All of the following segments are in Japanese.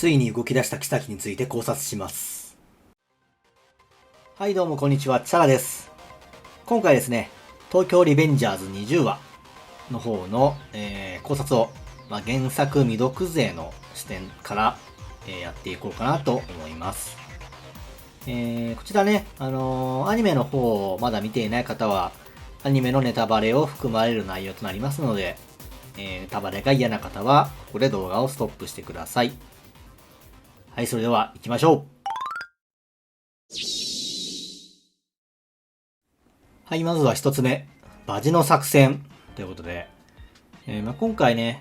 ついに動き出した妃について考察します。はいどうもこんにちは、チャラです。今回ですね、東京リベンジャーズ20話の方の、考察を、原作未読勢の視点から、やっていこうかなと思います。こちらね、アニメの方をまだ見ていない方は、アニメのネタバレを含まれる内容となりますので、ネタバレが嫌な方は、ここで動画をストップしてください。はい、それでは行きましょう。はい、まずは一つ目。バジの作戦ということで、今回ね、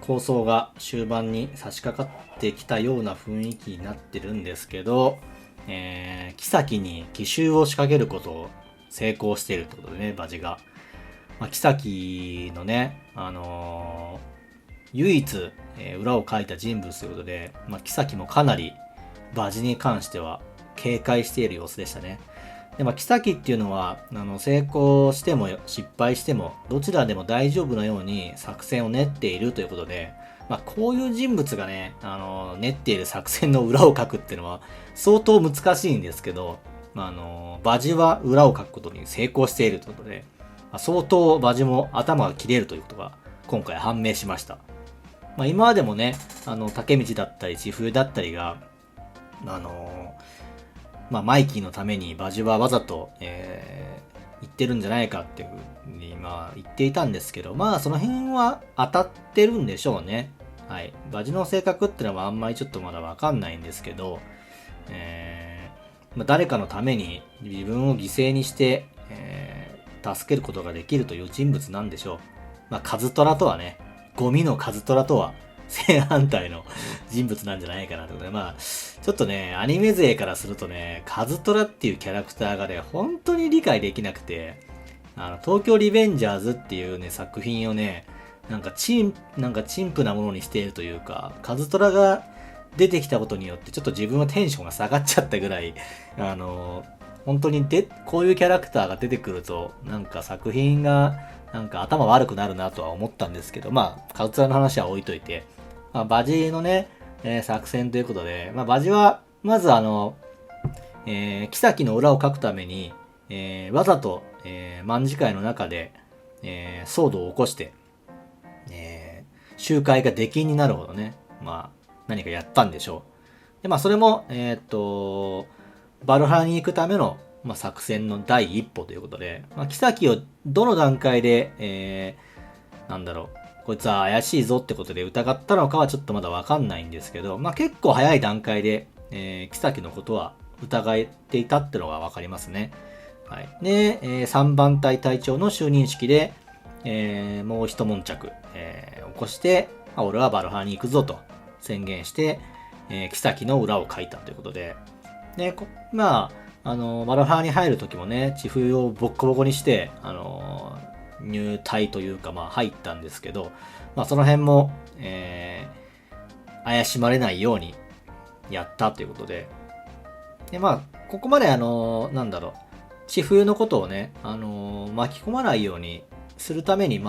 構想が終盤に差し掛かってきたような雰囲気になってるんですけど、妃に奇襲を仕掛けることを成功しているってことでね、バジが。妃のね、唯一、裏を書いた人物ということで、妃もかなりバジに関しては警戒している様子でしたね。で、妃っていうのは、成功しても失敗しても、どちらでも大丈夫なように作戦を練っているということで、こういう人物がね、練っている作戦の裏を書くっていうのは相当難しいんですけど、バジは裏を書くことに成功しているということで、相当バジも頭が切れるということが今回判明しました。今までもね、竹道だったり千冬だったりが、マイキーのためにバジはわざと、言ってるんじゃないかっていうふうに、言っていたんですけど、その辺は当たってるんでしょうね。はい。バジの性格ってのはあんまりちょっとまだわかんないんですけど、誰かのために自分を犠牲にして、助けることができるという人物なんでしょう。カズトラとはね、ゴミのカズトラとは正反対の人物なんじゃないかなということで、ちょっとね、アニメ勢からするとね、カズトラっていうキャラクターがね、本当に理解できなくて、東京リベンジャーズっていうね、作品をね、なんか陳腐なものにしているというか、カズトラが出てきたことによってちょっと自分のテンションが下がっちゃったぐらい、本当にこういうキャラクターが出てくると、なんか作品が、なんか頭悪くなるなとは思ったんですけど、カズトラの話は置いといて、バジのね、作戦ということで、バジは、まず妃の裏を書くために、わざと、卍会の中で、騒動を起こして、集会が出禁になるほどね、何かやったんでしょう。で、それも、バルハラに行くための、作戦の第一歩ということで、妃をどの段階で、こいつは怪しいぞってことで疑ったのかはちょっとまだわかんないんですけど、結構早い段階で、妃のことは疑っていたってのがわかりますね。はい。で、3番隊隊長の就任式で、もう一悶着、起こして、俺はバルハラに行くぞと宣言して、妃の裏を書いたということで、で、バルハラに入る時もね、千冬をボッコボコにして、入隊というか入ったんですけど、その辺も、怪しまれないようにやったということで、でここまで千冬のことをね、巻き込まないようにするために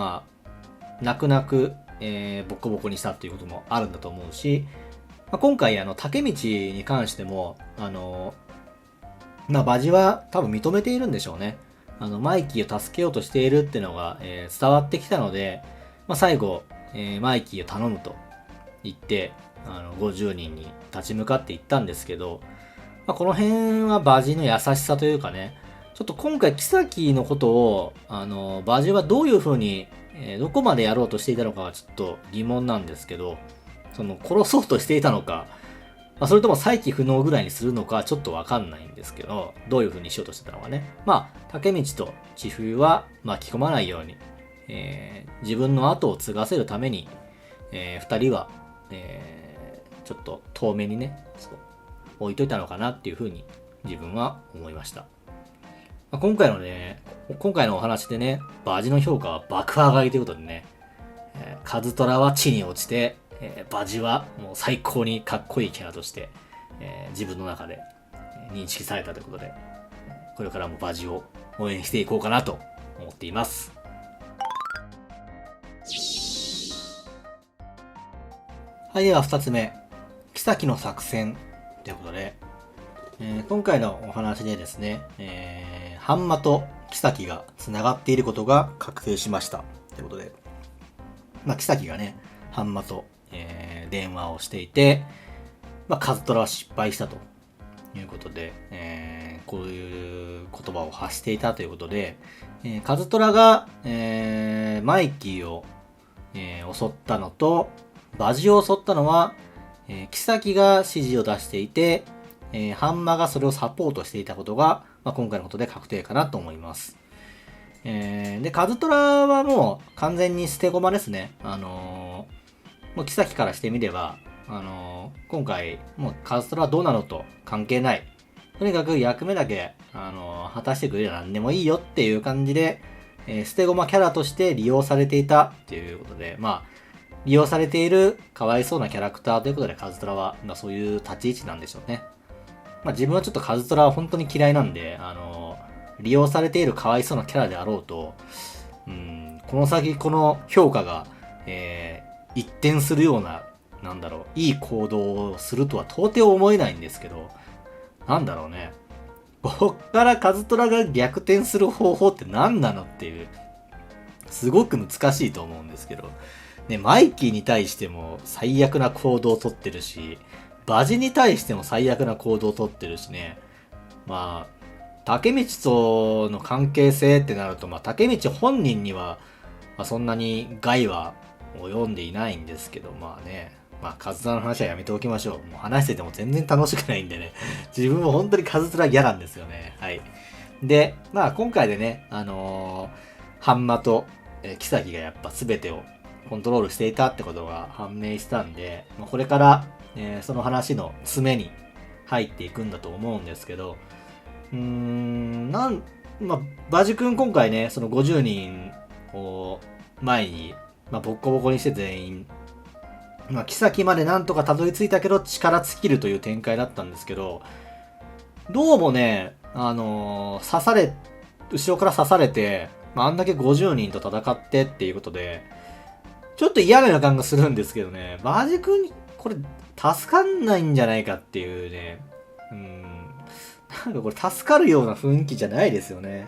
泣く泣く、ボコボコにしたっていうこともあるんだと思うし、今回竹道に関してもバジは多分認めているんでしょうね。マイキーを助けようとしているっていうのが、伝わってきたので、最後、マイキーを頼むと言って、50人に立ち向かっていったんですけど、この辺はバジの優しさというかね、ちょっと今回、妃のことを、バジはどういう風に、どこまでやろうとしていたのかはちょっと疑問なんですけど、殺そうとしていたのか、それとも再起不能ぐらいにするのかちょっとわかんないんですけど、どういう風にしようとしてたのかね。竹道と千冬は巻き込まないように、自分の後を継がせるために、二人は、ちょっと遠目にね、置いといたのかなっていう風に自分は思いました。今回のお話でね、バジの評価は爆上がりということでね、カズトラは地に落ちて、バジはもう最高にかっこいいキャラとして、自分の中で認識されたということで、これからもバジを応援していこうかなと思っています。はい、では2つ目。妃の作戦ということで、今回のお話でですね、半馬と妃が繋がっていることが確定しましたということで、妃がね、半馬と、電話をしていて、カズトラは失敗したということで、こういう言葉を発していたということで、カズトラが、マイキーを、襲ったのと、バジを襲ったのは、妃が指示を出していて、ハンマがそれをサポートしていたことが、今回のことで確定かなと思います。で、カズトラはもう完全に捨て駒ですね。もう妃からしてみれば、今回、もうカズトラはどうなのと関係ない。とにかく役目だけ、果たしてくれれば何でもいいよっていう感じで、捨て駒キャラとして利用されていたっていうことで、利用されているかわいそうなキャラクターということでカズトラは、そういう立ち位置なんでしょうね。自分はちょっとカズトラは本当に嫌いなんで、利用されているかわいそうなキャラであろうと、この先この評価が、一転するような、いい行動をするとは到底思えないんですけど、こっからカズトラが逆転する方法って何なのっていう、すごく難しいと思うんですけど、ね、マイキーに対しても最悪な行動をとってるし、バジに対しても最悪な行動をとってるしね。竹道との関係性ってなると、竹道本人には、そんなに害は及んでいないんですけど、カズトラの話はやめておきましょう。もう話してても全然楽しくないんでね。自分も本当にカズトラ嫌なんですよね。はい。で、今回でね、ハンマと、妃がやっぱ全てをコントロールしていたってことが判明したんで、これから、その話の詰めに入っていくんだと思うんですけど、バジ君今回ね、その50人を前に、ボッコボコにして全員、妃までなんとかたどり着いたけど力尽きるという展開だったんですけど、どうもね、後ろから刺されて、あんだけ50人と戦ってっていうことで、ちょっと嫌な予感がするんですけどね、バジ君、これ、助かんないんじゃないかっていうね、これ助かるような雰囲気じゃないですよね。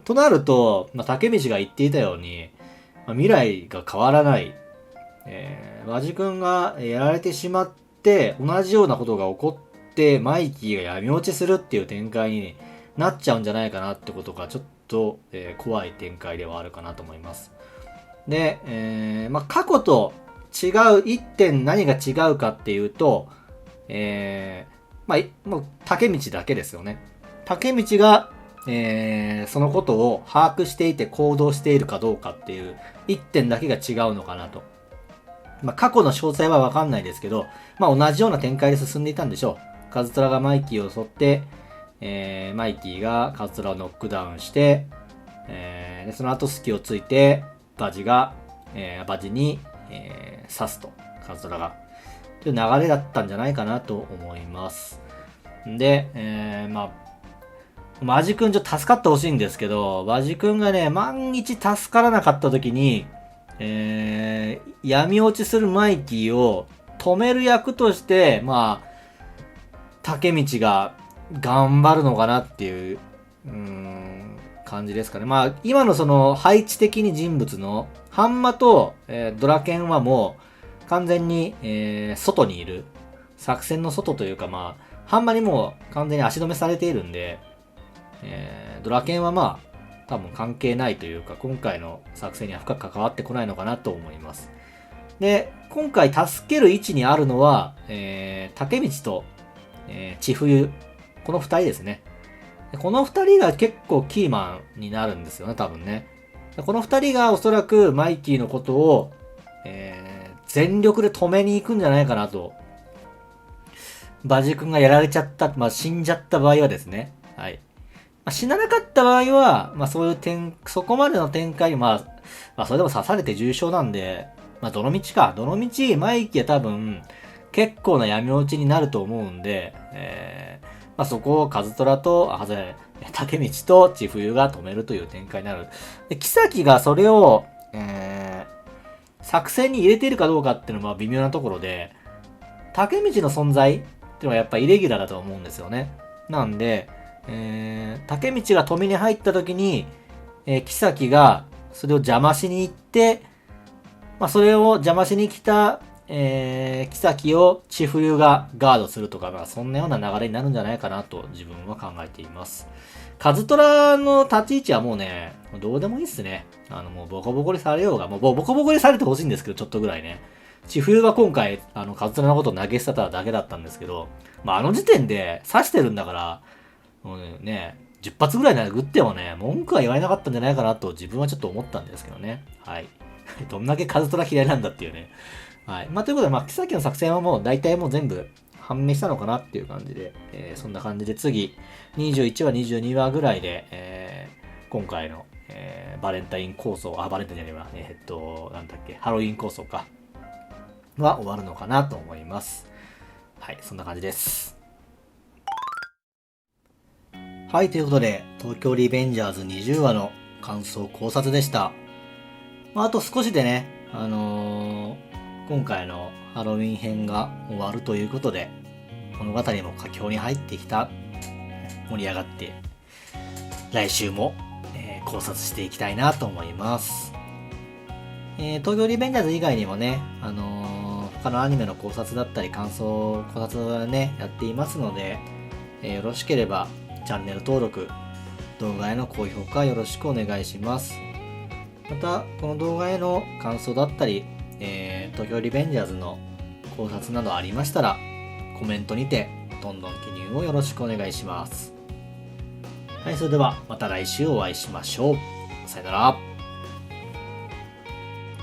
となると、竹道が言っていたように、未来が変わらない。バジ君がやられてしまって、同じようなことが起こって、マイキーが闇落ちするっていう展開になっちゃうんじゃないかなってことが、ちょっと、怖い展開ではあるかなと思います。で、過去と違う一点何が違うかっていうと、もう竹道だけですよね。竹道が、そのことを把握していて行動しているかどうかっていう一点だけが違うのかなと。過去の詳細はわかんないですけど、同じような展開で進んでいたんでしょう。カズトラがマイキーを襲って、マイキーがカズトラをノックダウンして、でその後隙をついて、バジに、刺すと、カズトラが。という流れだったんじゃないかなと思います。で、バジ君ちょっと助かってほしいんですけど、バジ君がね、万一助からなかった時に、闇落ちするマイキーを止める役として、竹道が頑張るのかなっていう、感じですかね。今のその配置的に人物のハンマと、ドラケンはもう完全に、外にいる。作戦の外というかハンマにもう完全に足止めされているんで、ドラケンは多分関係ないというか、今回の作戦には深く関わってこないのかなと思います。で、今回助ける位置にあるのは、竹道と、千冬、この二人ですね。この二人が結構キーマンになるんですよね、多分ね。この二人がおそらくマイキーのことを、全力で止めに行くんじゃないかなと。バジ君がやられちゃった、死んじゃった場合はですね。はい。死ななかった場合は、そういうそこまでの展開、それでも刺されて重傷なんで、どの道、マイキーは多分、結構な闇落ちになると思うんで、そこをカズトラと、竹道と千冬が止めるという展開になる。で、妃がそれを、作戦に入れているかどうかっていうのは微妙なところで、竹道の存在っていうのはやっぱイレギュラーだと思うんですよね。なんで、竹道が止めに入った時に、妃がそれを邪魔しに行って、まあ、それを邪魔しに来た、妃を千冬がガードするとか、まあ、そんなような流れになるんじゃないかなと自分は考えています。カズトラの立ち位置はもうね、どうでもいいっすね。もうボコボコにされようが、もうボコボコにされてほしいんですけど、ちょっとぐらいね。千冬が今回、カズトラのことを投げ捨てただけだったんですけど、まあ、あの時点で刺してるんだから、もうね、10発ぐらい殴ってもね、文句は言われなかったんじゃないかなと自分はちょっと思ったんですけどね。はい。どんだけカズトラ嫌いなんだっていうね。はい。まあ、ということで、まあ、さっきの作戦はもう大体もう全部判明したのかなっていう感じで、そんな感じで次、21話、22話ぐらいで、今回の、バレンタイン構想、バレンタインじゃねえわ、なんだっけ、ハロウィン構想か、は終わるのかなと思います。はい、そんな感じです。はい、ということで、東京リベンジャーズ20話の感想考察でした。まあ、あと少しでね、今回のハロウィン編が終わるということで、物語も佳境に入ってきた、盛り上がって、来週も、考察していきたいなと思います。東京リベンジャーズ以外にもね、他のアニメの考察だったり考察はね、やっていますので、よろしければチャンネル登録、動画への高評価よろしくお願いします。また、この動画への感想だったり、東京リベンジャーズの考察などありましたら、コメントにてどんどん記入をよろしくお願いします。はい、それではまた来週お会いしましょう。さよなら。